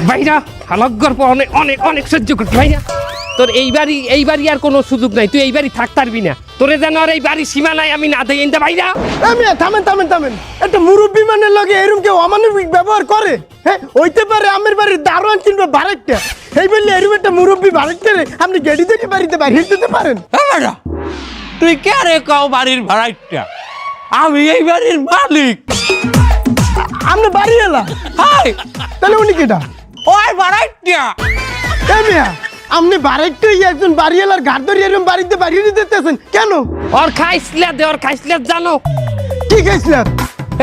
ভাইরা হালাক গল্প অনেক অনেক অনেক সহ্য করছি ভাইরা। তোর এইবারই আর কোনো সুযোগ নাই, তুই এইবারই থাক পারবি না। তোরে যেন আর এই বাড়ির সীমানায় আমি না দেই এনতে ভাইরা। থামেন একটা মুরব্বী মানের লগে এরকম কেউ অমানবিক ব্যবহার করে? হ্যাঁ হইতে পারে আমের বাড়ির দারোয়ান কিংবা বারেকটা, এই বললে এরকম একটা মুরব্বী বারেকটা আপনি গেড়ি থেকে বাড়িতে বাড়িয়ে দিতে পারেন? তুই কে রে কাও বাড়ির ভাড়াইটা? আমি এই বাড়ির মালিক। আপনি বাড়ি এলা? হাই তাহলে উনি কেটা? ওই ভাড়াইটা। এই মিয়া আপনি বারেকটাই একজন বাড়ি এলার ঘাট ধরে এরকম বাড়িতে বাড়িয়ে দিতেছেন কেন? ওর খাইছিলা দে, ওর খাইছিলা জানো কি খাইছিলেন?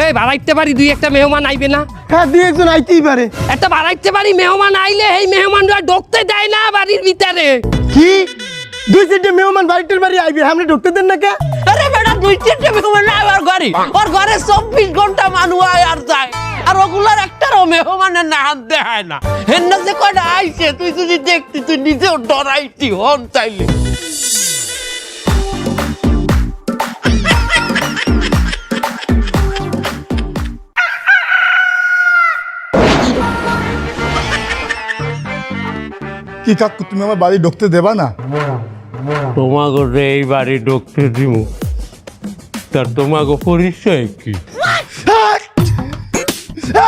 এই বাড়াইতে পারি দুই একটা মেহমান আইবে না? হ্যাঁ দুই একজন আইতেই পারে। একটা বাড়াইতে পারি মেহমান আইলে এই মেহমানরা ঢুকতে দেয় না বাড়ির ভিতরে। কি দুই চারটে মেহমান বাড়িটার বাড়ি আইবে আপনি ঢুকতে দেন না কে? আরে বেটা দুই চারটে মেহমান না আমার ঘরে, ওর ঘরে 24 ঘন্টা মানুষ আয় আর যায়, আর ওগুলার একটারও মেহমানের না হাত দেয় না। হেন্না যে কয়টা আইছে তুই যদি দেখতি তুই নিজেও ডরাইতি হন চাইলে। কি কাকু তুমি আমার বাড়ি ঢুকতে দেবা না? তোমাকে এই বাড়ি ঢুকতে দিব, তার তোমাকে পরিচয় কি?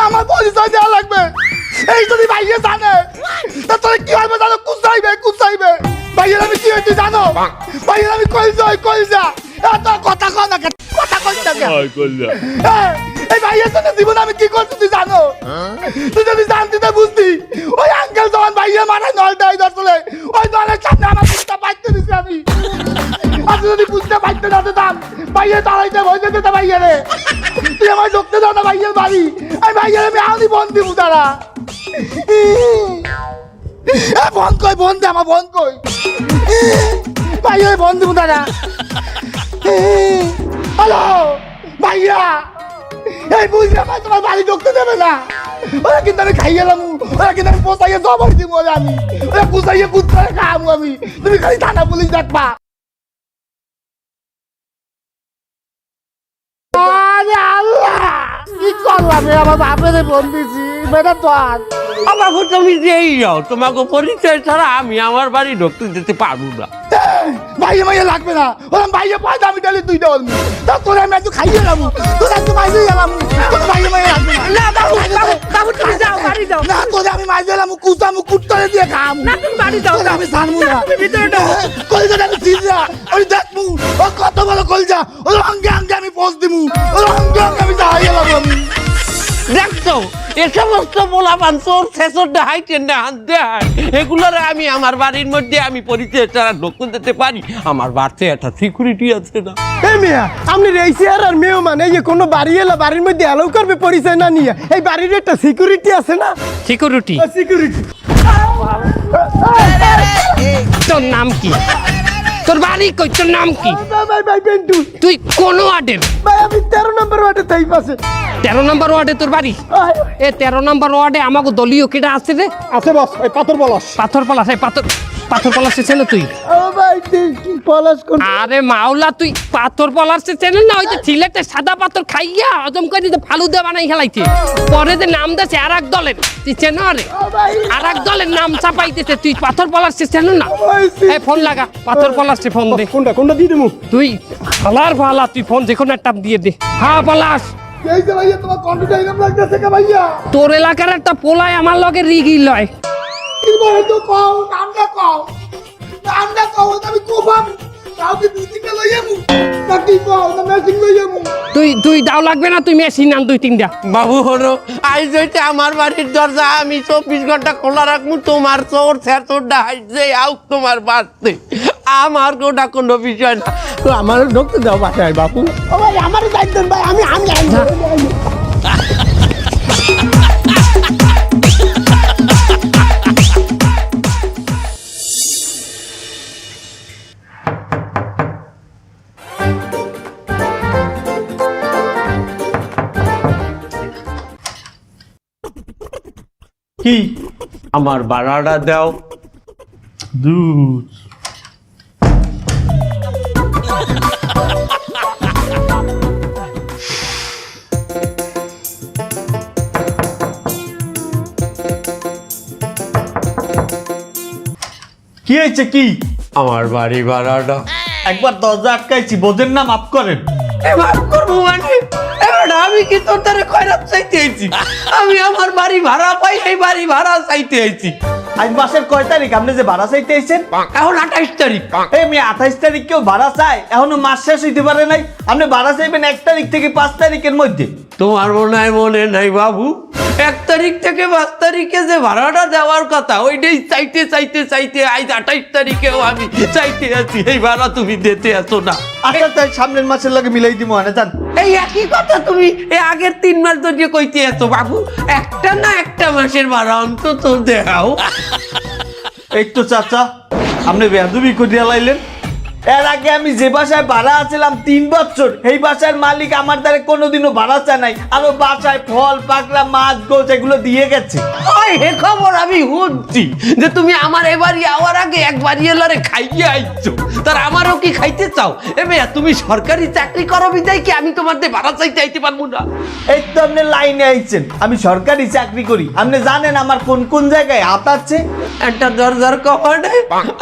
আমার পরিচয় দেওয়া লাগবে। এই যদি ভাইয়ে জানে তা তোরা কি হবে জানো? কুচাইবে ভাইয়ের আমি কি হয়েছি জানো? ভাইয়ের আমি কইজা এত কথা কয় না, কথা কইছ না এই ভাইয়ের জন্য জীবন আমি কি করছি তুই জানো? তুই যদি জানতি তো বুঝতি। ওই আঙ্কেল যখন ভাইয়ের মাথায় নলটাই ধরছিলে ওই নলের সামনে আমার বুঝতে পারতে দিছি আমি। আর যদি বুঝতে পারতে না দিতাম ভাইয়ের দাঁড়াইতে ভয় যেতে তো ভাইয়ের রে। তুই আমার ঢুকতে দাও না ভাইয়ের বাড়ি, আমি ভাইয়ের আমি আউনি বন দিব তারা। বন দে আমার বন কই ভাইয়ের বন দিব তারা। হ্যালো ভাইয়া, এই বুঝলে ভাই তোমার বাড়ি ঢুকতে দেবে না। ওরা কিন্তু আমি খাই গেলাম, ওরা কিন্তু আমি পোষাইয়ে জবর দিব আমি, ওরা কুচাইয়ে কুচাই খাবো আমি। তুমি খালি থানা পুলিশ দেখবা। আরে আল্লাহ কি করলাম আমার বাপের ফোন দিছি বেটা তো আজ আমাকে তুমি যেই যাও, তোমাকে পরিচয় ছাড়া আমি আমার বাড়ি ঢুকতে দিতে পারবো না। ভাইয়া লাগবে না, ওরা ভাইয়া পয়সা আমি তাহলে তুই দেওয়ার তা তোরা আমি একটু খাইয়ে গেলাম, তোরা একটু মাইজে গেলাম, তোর ভাইয়া লাগবে না। বাবু তুমি যাও বাড়ি যাও। না তোরা আমি মাইজে গেলাম, কুচামু কুট্টারে দিয়ে খাম। না তুমি বাড়ি যাও, আমি জানবো না। তুমি ভিতরে ঢোকো। কলজাটা আমি চিনরা, আমি দেখবো ও কত বড় কলজা, ওর অঙ্গে অঙ্গে আমি পোষ দিমু, ওর অঙ্গে অঙ্গে আমি যাই গেলাম আমি। দেখছো এ সমস্ত পোলাপান চোর ছেচর দেখাইতে না হাত দেয়, এগুলোরে আমি আমার বাড়ির মধ্যে আমি পরিচয় ছাড়া ঢুকতে দিতে পারি? আমার বাড়িতে একটা সিকিউরিটি আছে না? এই মিয়া আপনি রেইসি আর মেহমান এই যে কোনো বাড়ি এলা বাড়ির মধ্যে অ্যালাউ করবে পরিচয় না নিয়ে? এই বাড়ির একটা সিকিউরিটি আছে না? সিকিউরিটি সিকিউরিটি তোর নাম কি? তোর বাড়ি কই? তোর নাম কি? ভাই পেন্টু তুই কোন ওয়ার্ডের? ভাই আমি 13 নম্বর ওয়ার্ডে তাই পাশে। 13 নম্বর ওয়ার্ডে তোর বাড়ি? এ 13 নম্বর ওয়ার্ডে আমাকে দলীয় কেটা আছে রে? আছে বস, এই পাথর বলাস। পাথর পলাশ, এই পাথর পলাশে চেনো তুই? ও ভাই তুই কি পলাশ কোন? আরে মাওলা তুই পাথর পলাশে চেনেন না? ওই যে সিলেটে সাদা পাথর খাইয়া হজম করে দিতে ফালুদা বানাই খেলাইছে, পরে যে নাম দেছে আর এক দলের, তুই চেনো? রে আর এক দলের নাম চাপাইতেছে, তুই পাথর পলাশে চেনো না? এই ফোন লাগা, পাথর পলাশে ফোন দে। কোনটা দিয়ে দেবো? তুই ফালা তুই ফোন যে কোনো একটা দিয়ে দে। হ্যাঁ পলাশ, এই যে ভাইয়া তোমার কন্ট্রোল এরকম লাগতেছে কে ভাইয়া? তোর এলাকার একটা পোলায় আমার লগে রিগি লয়। কি বলে তো কও, নামটা কও, আমি কোবাম। কাউকে দুদিকে লইয়ামু নাকি কও না মেশিন লইয়ামু? তুই দাও লাগবে না, তুই মেশিন আন 2-3টা। বাবু হলো আজ হইতে আমার বাড়ির দরজা আমি 24 ঘন্টা খোলা রাখবো, তোমার চোর ছেচর ডাইছে আউ তোমার বাড়তে আমার কোটা কোনো বিষয় না। তো আমার ঢুকতে দাও বাসায় বাবু। ও ভাই আমার দায়িত্ব ভাই, আমি কি আমার ভাড়াটা দাও। দুধ কি হয়েছে কি? আমার বাড়ি ভাড়াটা একবার দরজা আটকাইছি, বোঝেন না, মাফ করেন। মাফ করবো মানে এবার আমি কি তোর দ্বারা খয়রাত চাইতে আইছি? আমি আমার বাড়ি ভাড়া পাই, এই বাড়ি ভাড়া চাইতে আইছি। আজ মাসের কয় তারিখ? আপনি যে ভাড়া চাইতে আইছেন? এখন 28 তারিখ। এই মেয়ে 28 তারিখ কেউ ভাড়া চায়? এখনো মাস শেষ হইতে পারে নাই, আপনি ভাড়া চাইবেন 1 তারিখ থেকে 5 তারিখের মধ্যে। তোমার মনে নাই বাবু, 1 তারিখ থেকে 5 তারিখে যে ভাড়াটা দেওয়ার কথা ওইটাই চাইতে চাইতে চাইতে আজ 28 তারিখেও আমি চাইতে আছি, এই ভাড়া তুমি দিতে আসো না। আচ্ছা তাই সামনের মাসের লাগে মিলাই দিব না জান। এই একই কথা তুমি এই আগের 3 মাস ধরে কইতে আছো বাবু, একটা না একটা মাসের ভাড়া অন্তত দেও। এই তো চাচা, আপনি বেয়াদবি করিয়া লাইলেন। এর আগে আমি যে বাসায় ভাড়া আছিলাম 3 বছর, এই বাসার মালিক আমার দ্বারা কোনোদিনও ভাড়া চায় নাই, আরো বাসায় ফল পাকড়া মাছ গোছ এগুলো দিয়ে গেছে। ওই হে খবর আমি শুনছি যে তুমি আমার এবারই আওয়ার আগে একবারই এলারে খাইয়ে আইছো, তার আমারও কি খাইতে চাও? এ মেয়া তুমি সরকারি চাকরি করো বিদায় কি আমি তোমার দিয়ে ভাড়া চাইতে আইতে পারবো না? এই তো আপনি লাইনে আইছেন, আমি সরকারি চাকরি করি, আপনি জানেন আমার কোন কোন জায়গায় হাত আছে। একটা দরজার কপাটে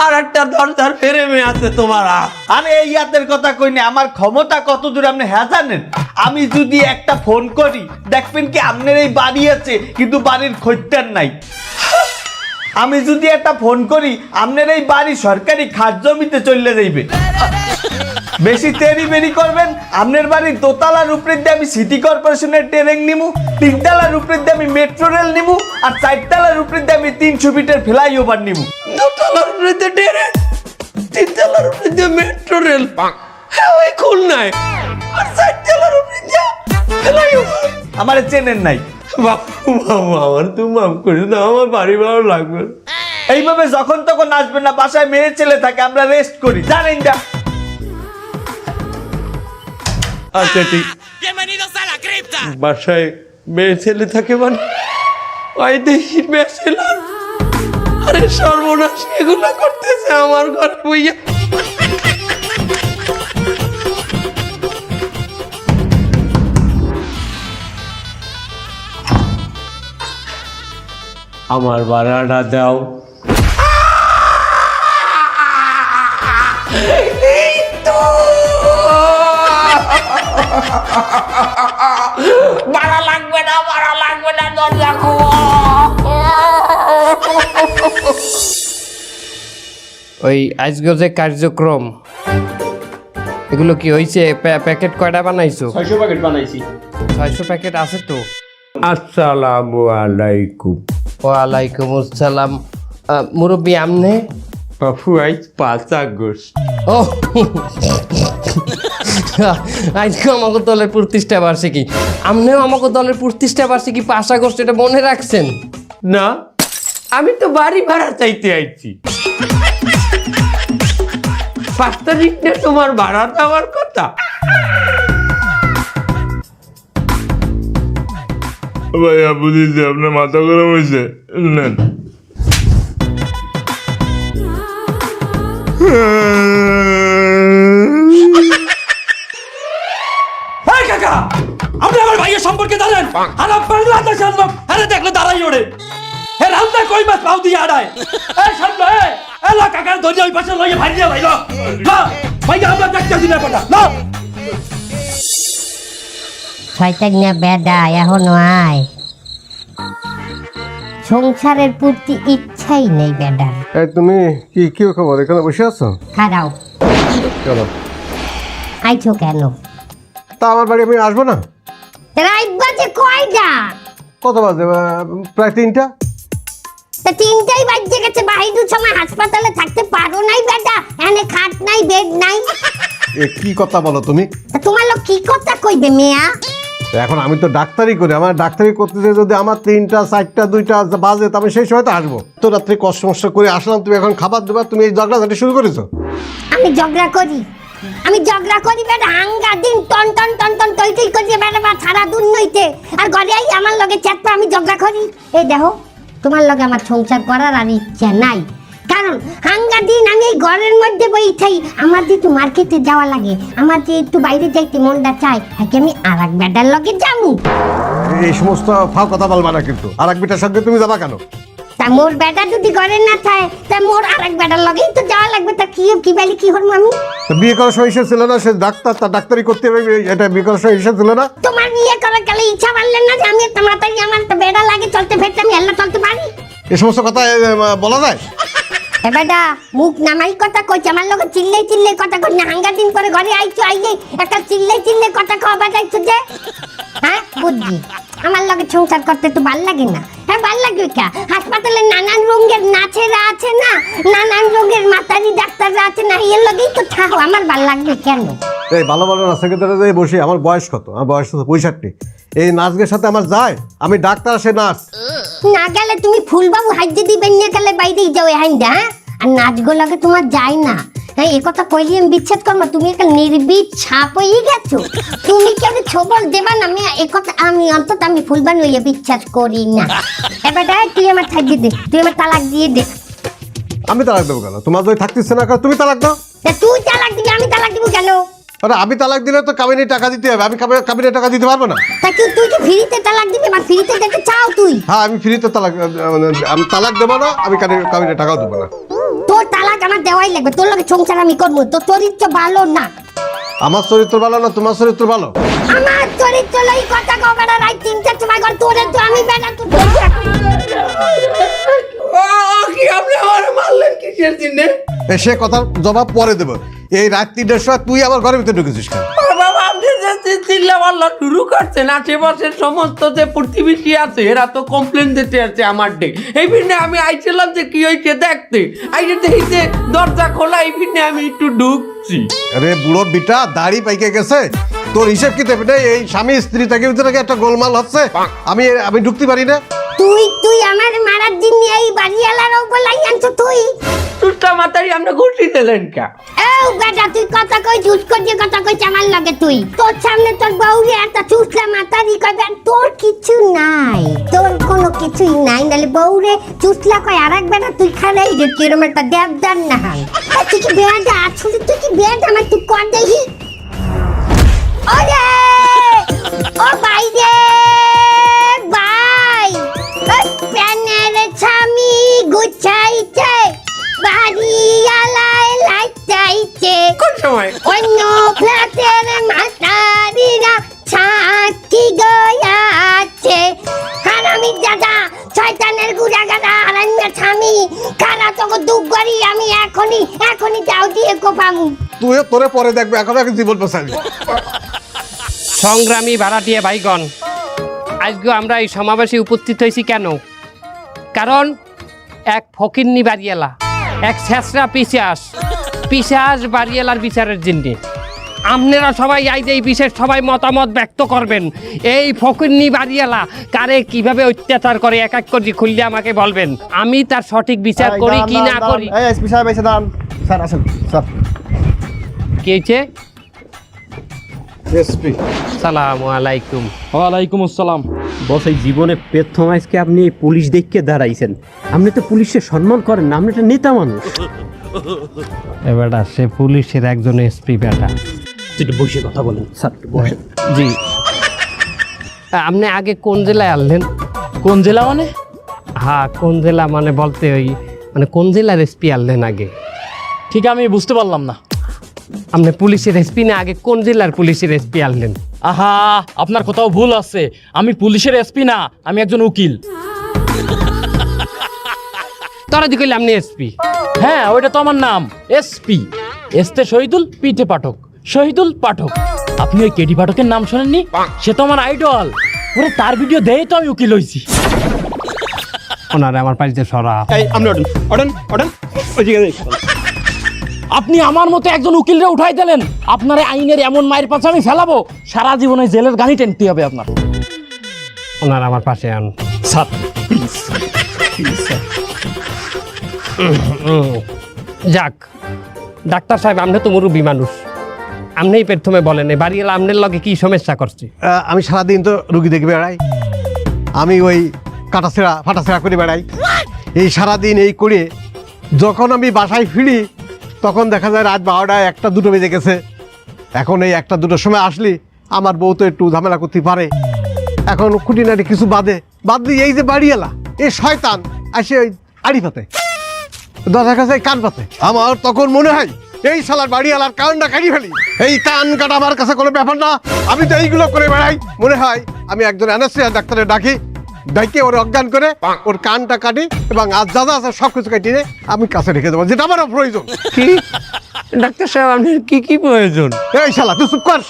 আর একটা দরজার ফ্রেমে আছে তোমার হাত। আরে এই হাতের কথা কই না, আমার ক্ষমতা কত দূর আপনি হ্যাঁ জানেন? আমি যদি একটা ফোন করি দেখবেন কি আপনার এই বাড়ি আছে কিন্তু বাড়ির খদ্দের নাই। আমি যদি একটা ফোন করি আপনার এই বাড়ি সরকারি খাস জমিতে চলে যাইবে। বেশি তেরি করবেন, আপনার বাড়ির দোতলার উপরে দিয়ে আমি সিটি কর্পোরেশনের ট্রেন নিমু, 3 তলার উপরে দিয়ে আমি মেট্রো রেল নিমু, আর 4 তলার উপরে দিয়ে আমি 300 ফিটের ফ্লাইওভার নিমু। দোতলার উপরে দিয়ে ট্রেন, 3 তলার উপরে দিয়ে মেট্রো রেল, হ্যাঁ ওই খুলনায়, আর 4 তলার উপরে দিয়ে ফ্লাইওভার। আমার চেনেন নাই বাপু মামা, আমার তুমি মাফ করে দাও, আমার বাড়ি ভালো লাগবে না। এইভাবে যখন তখন আসবেন না, বাসায় মেয়ে ছেলে থাকে, আমরা রেস্ট করি জানেন না। আচ্ছা ঠিক, বাসায় মেয়ে ছেলে থাকে মানে ওই দেখি মেয়ে ছেলে, আরে সর্বনাশ এগুলো করতেছে আমার ঘরে বইয়া। আমার ভাড়াটা দাও। ভাড়া লাগবে না, ভাড়া লাগবে না, দরজা খোলো। ওই আজকে যে কার্যক্রম এগুলো কি হয়েছে? প্যাকেট কয়টা বানাইছো? 600 প্যাকেট বানাইছি। 600 প্যাকেট আছে তো? আসসালামু আলাইকুম। ওয়ালাইকুম আসসালাম। মুরব্বী আমনে? বাপু আজ 5 আগস্ট। ও আজকে আমাকে দলের প্রতিষ্ঠা বার্ষিকী। আমনেও আমাকে দলের প্রতিষ্ঠা বার্ষিকী 5 আগস্ট, এটা মনে রাখছেন? না, আমি তো বাড়ি ভাড়া চাইতে আইছি। 5 তারিখ না তোমার ভাড়া দেওয়ার কথা। ভাইয়া বুঝেছি আপনার মাথা গরম হয়েছে, নেন। এই কাকা, আপনি আমার ভাইয়ের সম্পর্কে জানেন? আর বাংলাদেশের লোক আরে দেখলে দাঁড়াই ওড়ে, হে রান্না কই মাছ পাউ দিয়ে আড়ায়। এই সামনে এলা কাকা ধরে ওই পাশে লইয়ে ভাইয়া ভাইলো না ভাইয়া, আমরা দেখতে দিলে পড়া না। শয়তান না বেডা এখনো আয়, সংসারের প্রতি ইচ্ছাই নেই বেডার। তুমি কি খবর? এখানে বসে আছো খারাও কেন? আইছো কেন? তা আমার বাড়ি আমি আসবো না? রাত বাজে কয়টা? কত বাজে? প্রায় 3টা। তা 3টাই বাজে গেছে, বাহিদুর সময় হাসপাতালে থাকতে পারো নাই বেডা? এনে খাট নাই, বেড নাই। এ কি কথা বলো তুমি? তা তোমার লোক কি কথা কইবে মিয়া? এখন আমি তো ডাক্তারি করি, আমার ডাক্তারি করতে যেয়ে যদি আমার 3টা 4টা 2টা বাজে তো আমি সেই সময় তো আসবো। তো রাত্রে কষ্ট মষ্ট করে আসলাম, তুমি এখন খাবার দেবা, তুমি এই ঝগড়াঝাটি শুরু করেছো। আমি ঝগড়া করি? আমি ঝগড়া করি বেটা? হাঙ্গা দিন টন টন টন টন টই টই করিয়ে বেটা বা সারা দুন নইতে আর ঘরে আই আমার লগে চ্যাটপা আমি ঝগড়া করি? এই দেখো, তোমার লগে আমার সংসার করার আর ইচ্ছা নাই, কারণ হাঙ্গা দিন আমি এই ঘরের মধ্যে বইথাই। আমার যে একটু মার্কেটে যাওয়া লাগে, আমার যে একটু বাইরে যাইতে মনটা চায়, তাকে আমি আর এক বেটার লগে যাবো। এই সমস্ত ফাও কথা বলবা না কিন্তু। আর এক বিটার সঙ্গে তুমি যাবা কেন? তা তা মোর বেটা যদি ঘরে না থাকে তা মোর আরেক বেটার লগেই তো যাওয়া লাগবে। তা কি বলি কি হরম আমি? তো বিয়ে করার সময় ইচ্ছা ছিল না, সে ডাক্তার, তার ডাক্তারি করতে হবে, এটা বিয়ে করার সময় ইচ্ছা ছিল না? তোমার বিয়ে করার গেলে ইচ্ছা পারলেন না যে আমি একটা মাতারি, আমার একটা বেটা লাগে চলতে ফেরতে, আমি এল্লা চলতে পারি? এই সমস্ত কথা বলা যায়? এ বেটা মুখ নামাই কথা কইছে, আমার লগে চিল্লাই কথা কই না। হাঙ্গা দিন পরে ঘরে আইছো, আইলে একটা চিল্লাই কথা কওয়া বাজাইছো যে, হ্যাঁ বুঝছি। আমার লগে সংসার করতে তো ভাল লাগে না। হ্যাঁ ভাল লাগবে কা? হাসপাতালে নানান রঙের নাচেরা আছে না, নানান রঙের মাতারি ডাক্তাররা আছে না, এর লগেই তো থাকো, আমার ভাল লাগবে কেন? এই ভালো ভালো নাচের বসে, আমার বয়স কত? আমার বয়স 65। এই নাচের সাথে আমার যায়? আমি ডাক্তার, সে নার্স। না গেলে তুমি ফুলবাবু হাজ্যে দিবেন নিয়ে গেলে বাইরেই যাও হাইন্দা, হ্যাঁ? আর নাচগুলোকে তোমার যায় না। হ্যাঁ এ কথা কইলি আমি বিচ্ছেদ করবো, তুমি একটা নির্বিদ ছাপ হয়ে গেছো। তুমি কেন ছবল দেবা না? আমি এ কথা আমি অন্তত আমি ফুলবান হইয়া বিচ্ছেদ করি না। এবার তুই আমার থাকবি দে, তুই আমার তালাক দিয়ে দে। আমি তালাক দেবো কেন? তোমার যদি থাকতেছে না, তুমি তালাক দাও। তা তুই তালাক দিবি, আমি তালাক দিব কেন? আরে আমি তালাক দিলে তো কাবিনী টাকা দিতে হবে, আমি কাবিনী টাকা দিতে পারবো না। তা তুই কি ফ্রিতে তালাক দিবি? বা ফ্রিতে দিতে চাও তুই? হ্যাঁ আমি ফ্রিতে তালাক, আমি তালাক দেবো না, আমি কাবিনী টাকাও দেবো না। তোর তালাক আমার দেওয়াই লাগবে, তোর লগে সংসার আমি করবো। তোর চরিত্র ভালো না। আমার চরিত্র ভালো না, তোমার চরিত্র ভালো? আমার চরিত্র লই কথা কও বেটা, রাত 3টার সময় ঘর তোরে তো আমি বেটা তুই কি আপনি আমার মারলেন কিসের জন্য? সে কথার জবাব পরে দেবো। এই রাত 3টার সময় তুই আমার ঘরের ভিতরে ঢুকেছিস কেন? বাবা আপনি যে চিল্লা পাল্লা শুরু করছেন, আশেপাশের সমস্ত যে প্রতিবেশী আছে এরা তো কমপ্লেন দিতে আছে আমার ডে। এই ভিন্নে আমি আইছিলাম যে কি হয়েছে দেখতে, আইসে দেখি যে দরজা খোলা, এই ভিন্নে আমি একটু ঢুকছি। আরে বুড়ো বিটা দাড়ি পাইকে গেছে, তোর হিসেব কি দেবে? এই স্বামী স্ত্রী থেকে ভিতরে একটা গোলমাল হচ্ছে, আমি ঢুকতে পারি না? তুই আমার মারার দিন এই বাড়িওয়ালার বলাই আনছো তুই? সুস্টা মাতারি আমরা ঘুরতে দিলেন কা? এই বেটা তুই কথা কই ঝুট করে কথা কই আমার লাগে। তুই তোর সামনে তোর বউরে একটা চুষলা মাতারি কইবে, তোর কিছু নাই, তোর কোনো কিছুই নাই। নালে বউরে চুষলা কয় আরেক বেটা তুই খালাই যে কিরম একটা দেবদার না হয়। তুই কি বেটা আসলে তুই কি বেটা আমার তুই কর দেখি। ওরে ও বাইরে ভাই, প্যানের স্বামী গুছাইছে, বাড়িওয়ালায় লাইটাইছে। কোন সময়? অন্য ফ্ল্যাটের মাতারিরা ছাকি গয়াছে। হারামি দাদা, শয়তানের গুড়া গাদা, হারামির স্বামী, খারা তোকে দুঃখ করি আমি এখনই যাও দিয়ে কোপামু। তুই তোরে পরে দেখবে, এখন আগে জীবন বাঁচাবি। সংগ্রামী ভাড়াটিয়া ভাইগণ, আজকে আমরা এই সমাবেশে উপস্থিত হয়েছি কেন? কারণ এক ফকিন্নি বাড়িয়ালা, এক শেষরা পিশাচ বাড়িয়ালার বিচারের জন্যে আপনারা সবাই এই বিশেষ সবাই মতামত ব্যক্ত করবেন। এই ফকিন্নি বাড়িয়ালা কারে কিভাবে অত্যাচার করে এক এক করে খুললে আমাকে বলবেন, আমি তার সঠিক বিচার করি কি না করি। স্যার আসেন স্যার। কি হয়েছে? এসপি সালামু আলাইকুম। ওয়ালাইকুম আসসালাম। বস এই জীবনে প্রথম আজকে আপনি পুলিশ দেখকে দাঁড়াইছেন, আপনি তো পুলিশের সম্মান করেন না, আপনি একটা নেতা মানুষ। বেটা সে পুলিশের একজন এসপি বেটা। একটু বসে কথা বলেন স্যার, বসেন। জি আপনি আগে কোন জেলায় আনলেন? কোন জেলা মানে? হ্যাঁ কোন জেলা মানে বলতে ওই মানে কোন জেলার এসপি আনলেন আগে? ঠিক আমি বুঝতে পারলাম না। আপনি পুলিশের এসপি না, আগে কোন জেলার পুলিশের এসপি আনলেন? আহা আপনার কোথাও ভুল আছে, আমি পুলিশের এসপি না, আমি একজন উকিল। তোরা দি কইলে আপনি এসপি? হ্যাঁ ওইটা তো আমার নাম, এসপি। এসতে শহীদুল, পিঠে পাঠক, শহীদুল পাঠক। আপনি ওই কেডি পাঠকের নাম শোনেননি? সে তো আমার আইডল, ওরে তার ভিডিও দেই তো আমি উকিল হইছি। ওনারে আমার পাশে সরা। আপনি আমার মতো একজন উকিলরে উঠাই দিলেন, আপনার আইনের এমন মায়ের পাশে আমি ফেলাবো, সারা জীবনে জেলের গাড়ি টেনতে হবে আপনার। ওনার আমার পাশে আন স্যার যাক ডাক্তার সাহেব, আপনি তো মুরব্বী মানুষ, আপনিই প্রথমে বলেন এই বাড়ি এলা আপনার লগে কি সমস্যা করছে? আমি সারাদিন তো রুগী দেখে বেড়াই, আমি ওই কাটাছেড়া ফাটাছেড়া করে বেড়াই। এই সারাদিন এই করে যখন আমি বাসায় ফিরি তখন দেখা যায় রাত 12টা 1টা 2টো বেজে গেছে। এখন এই 1টা 2টোর সময় আসলি আমার বউ তো একটু ঝামেলা করতে পারে, এখন খুঁটিনাটি কিছু বাদ দিয়ে এই যে বাড়িওয়ালা এই শয়তান আসে ওই আড়ি পাতে দরজার কাছে কান পাতে। আমার তখন মনে হয় এই শালার বাড়িওয়ালার কানটা কাটি ফেলি। এই কান কাটা আমার কাছে কোনো ব্যাপার না, আমি তো এইগুলো করে বেড়াই। মনে হয় আমি একজন অ্যানেস্থেসিয়া ডাক্তারের ডাকি, ডাইকে ওর অজ্ঞান করে ওর কানটা কাটি এবং আজ যা যা আছে সব কিছু কাটিয়ে আমি কাছে রেখে দেবো, যেটা আমার প্রয়োজন। কি ডাক্তার সাহেব আপনার কি কি প্রয়োজন? এই শালা তুই চুপ কর,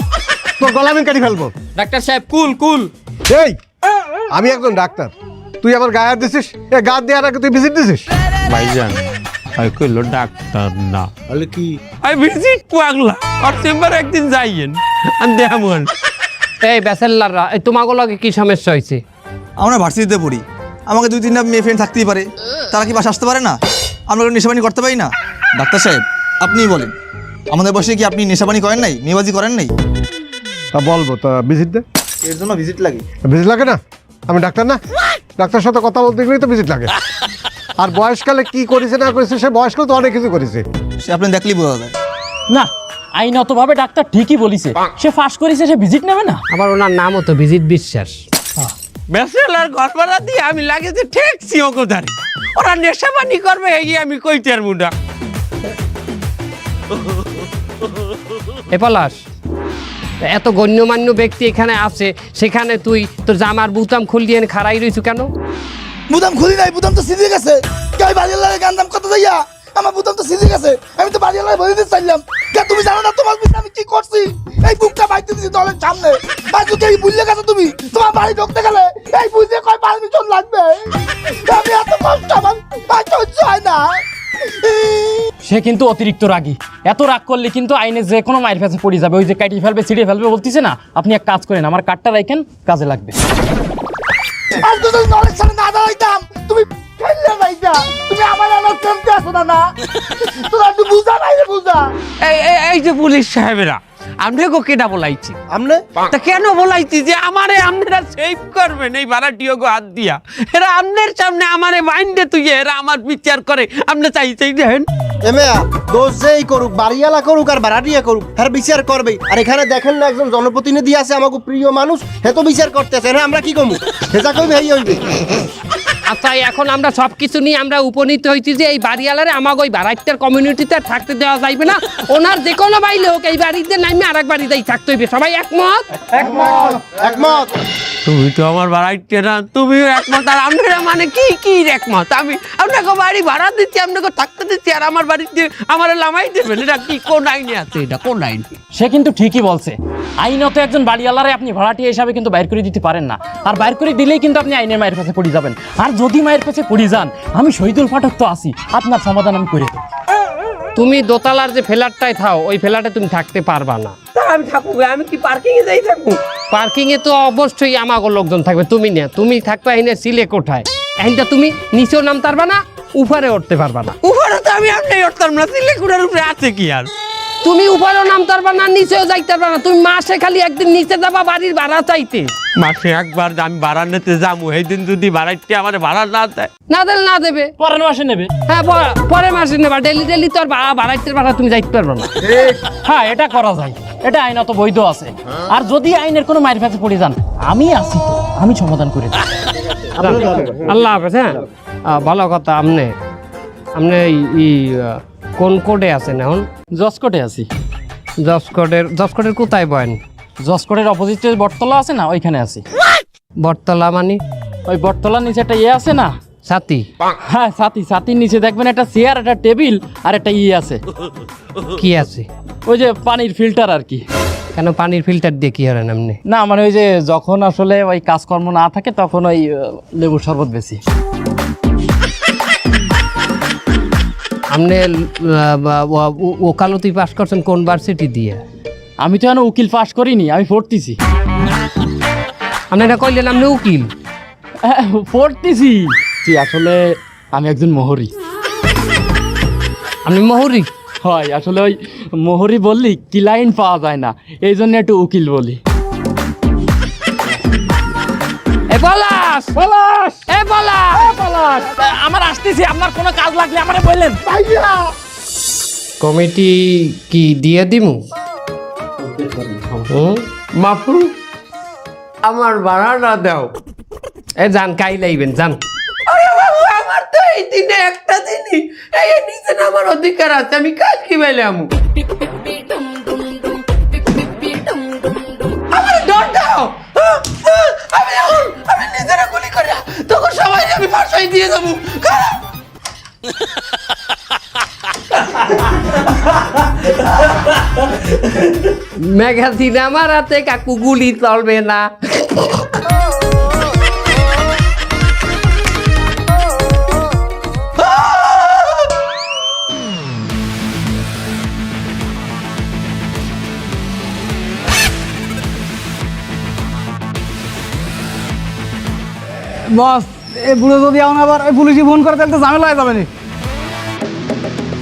তোর গলা আমি কাটি ফেলবো। ডাক্তার সাহেব কুল কুল। এই আমি একজন ডাক্তার, তুই আমার গায়ে হাত দিছিস? এ গা দেওয়ার আগে তুই ভিজিট দিছিস? ভাইজান আমি কইলো ডাক্তার না, তাহলে কি? আমি ভিজিট পাগলা। আর চেম্বারে একদিন যাইয়েন আমি দেখামন। এই ব্যাচেলাররা, এই তোমাকে লগে কি সমস্যা হয়েছে? আমরা ভার্সিটিতে পড়ি, আমাকে 2-3টা মেয়ে ফ্রেন্ড থাকতেই পারে, তারা কি বাসা আসতে পারে না? আমরা নেশাবানি করতে পারি না? ডাক্তার সাহেব আপনিই বলেন, আমাদের বসে কি আপনি নেশাবানি করেন নাই, মেয়েবাজি করেন নাই? তা বলবো, তা ভিজিট দে। এর জন্য ভিজিট লাগে? ভিজিট লাগে না? আমি ডাক্তার না? ডাক্তার সাথে কথা বলতে গেলেই তো ভিজিট লাগে। আর বয়সকালে কি করেছে না করেছে, সে বয়সকালে তো অনেক কিছু করেছে। সে আপনি দেখলেই বোঝা যায়। না, আইনতভাবে ডাক্তার ঠিকই বলিছে, সে ফাঁস করেছে, সে ভিজিট নেবে না। আবার ওনার নামও তো ভিজিট বিশ্বাস। ব্যাচেলার ঘর ভাড়া দিয়ে আমি লাগে যে ঠেকছি ওকোধারে, ওরা নেশাবানি করবে এই আমি কইতে আর মুডা। এ পলাশ, এত গণ্যমান্য ব্যক্তি এখানে আছে, সেখানে তুই তোর জামার বুতাম খুলিয়ে এনে খাড়াই রইছু কেন? বুতাম খুলি নাই, বুতাম তো সিজে গেছে। কে বাড়িওয়ালার গান দাম কত যাইয়া? আমার বুতাম তো সিজে গেছে, আমি তো বাড়িওয়ালার বলে দিতে চাইলাম। কে তুমি জানো না তোমার পিছনে আমি কি করছি? এই বুকটা বাইতে দিছি দলের সামনে। বাজু কে বুঝলে গেছো তুমি? তোমার বাড়ি ঢুকতে গেলে এই বুঝে কয় পারমিশন লাগবে। আমি এত কষ্ট আমার সহ্য হয় না। সে কিন্তু অতিরিক্ত রাগী, এত রাগ করলে কিন্তু আইনে যে কোনো মায়ের কাছে পড়ে যাবে। ওই যে কাটিয়ে ফেলবে, ছিঁড়ে ফেলবে বলতেছে না, আপনি এক কাজ করেন, আমার কার্ডটা রাখেন, কাজে লাগবে। আজ তো দলের সামনে না দাঁড়াইতাম, তুমি খেললে নাইতা। তুমি আমার কেমতে আসো না? তোরা একটু বুঝা নাই রে, বুঝা। এই যে পুলিশ সাহেবেরা, আমনে গো কেডা বলাইছি? আমনে তা কেন বলাইছি যে আমারে আপনারা সেভ করবেন এই ভাড়াটিও গো হাত দিয়া? এরা আমনের সামনে আমারে মাইন্ডে তুই, এরা আমার বিচার করে, আপনি চাইছেই দেখেন। এমেয়া দোষ যেই করুক, বাড়িওয়ালা করুক আর ভাড়াটিয়া করুক, হ্যাঁ বিচার করবে। আর এখানে দেখেন না একজন জনপ্রতিনিধি আছে, আমাকে প্রিয় মানুষ, হে তো বিচার করতেছে। হ্যাঁ আমরা কি কমু? হেজা কইবে এই হইবে। আচ্ছা, এখন আমরা সব কিছু নিয়ে আমরা উপনীত হয়েছি যে এই বাড়িওয়ালারে আমাকে ওই বাড়াইটার কমিউনিটিতে থাকতে দেওয়া যাইবে না। ওনার যে কোনো বাড়ি হোক, এই বাড়িতে নামে আর এক বাড়িতেই থাকতে হইবে। সবাই একমত? একমত। তুমি তো আমার বাড়াইতে না, তুমিও একমত। আর আপনারা মানে কি কি একমত? আমি আপনাকে বাড়ি ভাড়া দিচ্ছি, আপনাকে থাকতে দিচ্ছি, আর আমার বাড়িতে আমার লামাই দেবেন? এটা কি কোন আইনে আছে? এটা কোন আইন? সে কিন্তু ঠিকই বলছে, আইনত একজন বাড়িওয়ালারে আপনি ভাড়াটিয়া হিসাবে কিন্তু বাইর করে দিতে পারেন না। আর বাইর করে দিলেই কিন্তু আপনি আইনের মায়ের কাছে পড়ে যাবেন। আর যদি মায়ের কাছে পড়ে যান, আমি শহীদুল পাঠক তো আছি, আপনার সমাধান আমি করে দেব। তুমি দোতলার যে ফ্ল্যাটটায় থাও, ওই ফ্ল্যাটে তুমি থাকতে পারবা না। আমি থাকবো, আমি কি পার্কিং এ যাই থাকবো? পার্কিং এ তো অবশ্যই আমাগো লোকজন থাকবে, তুমি না। তুমি থাকবে এনে সিলে কোঠায়, এখানটা তুমি নিচেও নামতে পারবা না, উপরে উঠতে পারবা না। উপরে তো আমি আপনি উঠতাম না, সিলেকুড়ার উপরে আছে কি আর? তুমি উপরেও নামতে পারবা না, নিচেও যাইতে পারবা না। তুমি মাসে খালি একদিন নিচে যাবা বাড়ির ভাড়া চাইতে। মাসে একবার আমি ভাড়া নিতে যাবো, এই দিন যদি ভাড়াইতে আমার ভাড়া না দেয়, না দিলে না দেবে, পরের মাসে নেবে। হ্যাঁ পরে মাসে নেবা। ডেলি ডেলি তো আর ভাড়াইতে ভাড়া তুমি যাইতে পারবা না। হ্যাঁ, এটা করা যায়, এটা আইনত বৈধ আছে। আর যদি আইনের কোনো মায়ের কাছে পড়ে যান, আমি আছি তো, আমি সমাধান করে দেব। আল্লাহ হাফেজ। হ্যাঁ, ভালো কথা। আমনে কোন কোডে আছেন এখন? জসকোটে আছি। জসকোটের কোথায় বয়েন? জসকোটের অপোজিটে বটতলা আছে না, ওইখানে আছি। বটতলা মানে? ওই বটতলার নিচে একটা ইয়ে আছে না, সাথী? হ্যাঁ ছাতির নিচে দেখবেন একটা চেয়ার, একটা টেবিল আর একটা ইয়ে আছে। কি আছে? ওই যে পানির ফিল্টার আর কি। কেন পানির ফিল্টার দিয়ে কি হারেন আপনি? না মানে ওই যে যখন আসলে ওই কাজকর্ম না থাকে, তখন ওই লেবুর শরবত বেশি। আপনি ওকালতি পাস করছেন কোন ভার্সিটি দিয়ে? আমি তো এখন উকিল পাস করিনি, আমি পড়তেছি। আপনি এটা কইলেন আপনি উকিল? পড়তেছি। আসলে আমি একজন মোহরি। আপনি মোহরি? হয়, আসলে ওই মোহরি বললি ক্লায়েন্ট পাওয়া যায় না, এই জন্য একটু উকিল বলি। এ পলাশ! এ পলাশ! আমার আসতেছি, আপনার কোনো কাজ লাগলে আমারে বললেন। কমিটি কি দিয়ে দিমু? বাপু আমার ভাড়াটা দাও। এ যান, কাই লাইবেন, যান। আরে বাবু, আমার তো তো এই দিনে একটা দিনই এই নিচে আমার অধিকার আছে, আমি কাজ কি পাইলাম? আমার ডর দাও, আমি নিজেরা গুলি করে তখন সবাই আমি ফাঁসাই দিয়ে যাবো। ম্যাগাজিন আমার হাতে, কাকু গুলি চলবে না। বস এই বুড়ো যদি এখন আবার ওই পুলিশে ফোন করে তাহলে তো ঝামেলা হয়ে যাবে না।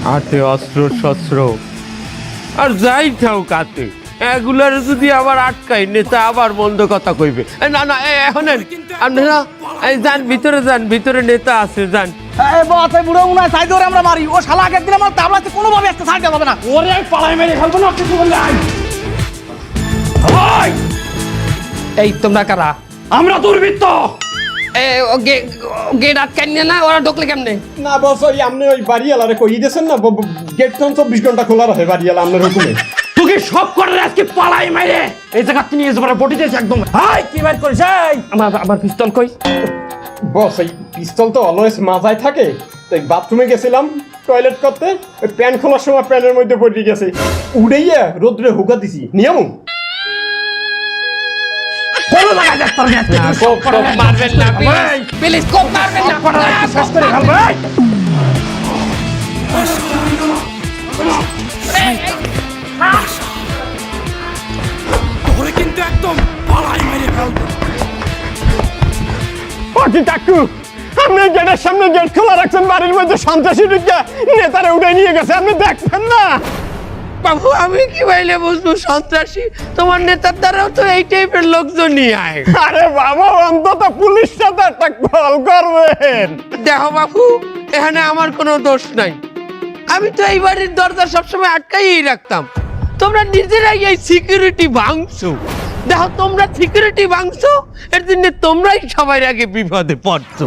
হাতে অস্ত্র শস্ত্র আর যাই থাও কাতে, এগুলার যদি আবার আটকাই নেতা আবার মন্দ কথা কইবে। না না এখন আপনারা যান ভিতরে, যান ভিতরে নেতা আছে, যান। বস এই বুড়ো মনে হয় চাই ধরে আমরা মারি, ও শালা আগের দিন আমার তাবলাতে কোনোভাবে একটা ছাড় যাবে না। ওরে আমি পালাই মেরে ফেলবো না কিছু বললে। এই তোমরা কারা? আমরা দুর্বৃত্ত। গেট আটকান না, ওরা ঢুকলে কেমনে? না বস ওই আপনি ওই বাড়িওয়ালারে কই দিয়েছেন না, গেট তো 24 ঘন্টা খোলা রাখে বাড়িওয়ালা আপনার হুকুমে। তোকে সব করে আজকে পালাই মেরে এই জায়গা নিয়ে যাবার বটি দিয়েছে একদম। হাই কি বাইর করিস? আমার পিস্তল কই? বস এই পিস্তল তো অলওয়েজ মাথায় থাকে, তো বাথরুমে গেছিলাম টয়লেট করতে, ওই প্যান্ট খোলার সময় প্যান্টের মধ্যে পড়ে গেছে, উড়াইয়া রোদ্রে হুকা দিছি নিয়ম। কোনো জায়গায় যাস তোর আজকে কোপ মারবেন না প্লিজ, কোপ মারবেন না। শেষ করে ফেলবো। তোরে কিন্তু একদম পালাই মেরে ফেলবো। পার্টি কাকু আপনি গেটের সামনে গেট খোলা রাখছেন, বাড়ির মধ্যে সন্ত্রাসী ঢুকে নেতারে উঠে নিয়ে গেছে, আপনি দেখবেন না? বাবু আমি কি বাইলে বুঝবো সন্ত্রাসী? তোমার নেতার দ্বারাও তো এই টাইপের লোকজন নিয়ে আয়। আরে বাবা অন্তত পুলিশ সাথে একটা কল করবেন। দেখো বাবু, এখানে আমার কোনো দোষ নাই, আমি তো এই বাড়ির দরজা সবসময় আটকাই রাখতাম। তোমরা নিজেরাই এই সিকিউরিটি ভাঙছো। দেখো তোমরা সিকিউরিটি ভাঙছো, এর জন্য তোমরাই সবার আগে বিপদে পড়ছো।